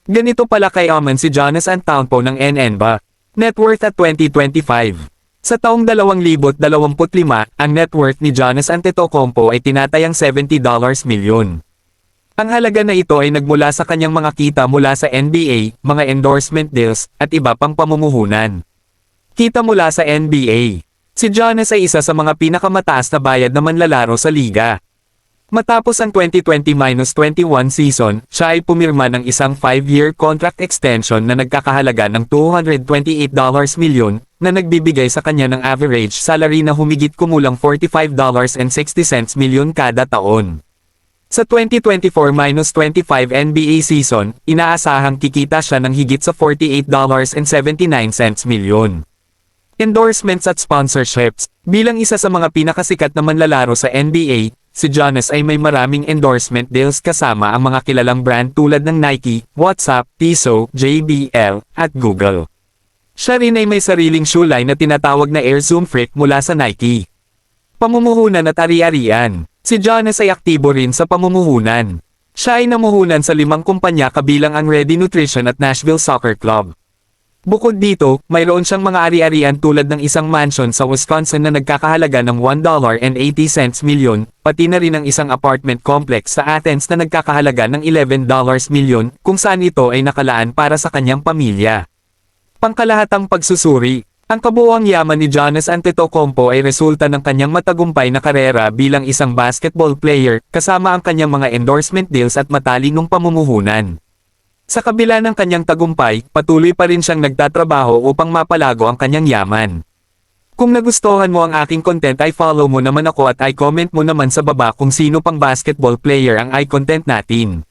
Ganito pala kayaman si Giannis Antetokounmpo ng NNBA. Net worth at 2025. Sa taong 2025, ang net worth ni Giannis Antetokounmpo ay tinatayang $70 milyon. Ang halaga na ito ay nagmula sa kanyang mga kita mula sa NBA, mga endorsement deals, at iba pang pamumuhunan. Kita mula sa NBA. Si Giannis ay isa sa mga pinakamataas na bayad na manlalaro sa liga. Matapos ang 2020-21 season, siya ay pumirma ng isang 5-year contract extension na nagkakahalaga ng $228 milyon, na nagbibigay sa kanya ng average salary na humigit kumulang $45.60 milyon kada taon. Sa 2024-25 NBA season, inaasahang kikita siya ng higit sa $48.79 milyon. Endorsements at sponsorships. Bilang isa sa mga pinakasikat na manlalaro sa NBA, si Giannis ay may maraming endorsement deals kasama ang mga kilalang brand tulad ng Nike, WhatsApp, Tissot, JBL, at Google. Siya rin ay may sariling shoe line na tinatawag na Air Zoom Freak mula sa Nike. Pamumuhunan at ari-arian. Si Giannis ay aktibo rin sa pamumuhunan. Siya ay namuhunan sa 5 kumpanya kabilang ang Ready Nutrition at Nashville Soccer Club. Bukod dito, mayroon siyang mga ari-arian tulad ng isang mansion sa Wisconsin na nagkakahalaga ng $1.80 milyon, pati na rin ang isang apartment complex sa Athens na nagkakahalaga ng $11 milyon, kung saan ito ay nakalaan para sa kanyang pamilya. Pangkalahatang pagsusuri. Ang kabuuang yaman ni Giannis Antetokounmpo ay resulta ng kanyang matagumpay na karera bilang isang basketball player, kasama ang kanyang mga endorsement deals at matalinong pamumuhunan. Sa kabila ng kanyang tagumpay, patuloy pa rin siyang nagtatrabaho upang mapalago ang kanyang yaman. Kung nagustuhan mo ang aking content ay follow mo naman ako at i-comment mo naman sa baba kung sino pang basketball player ang i-content natin.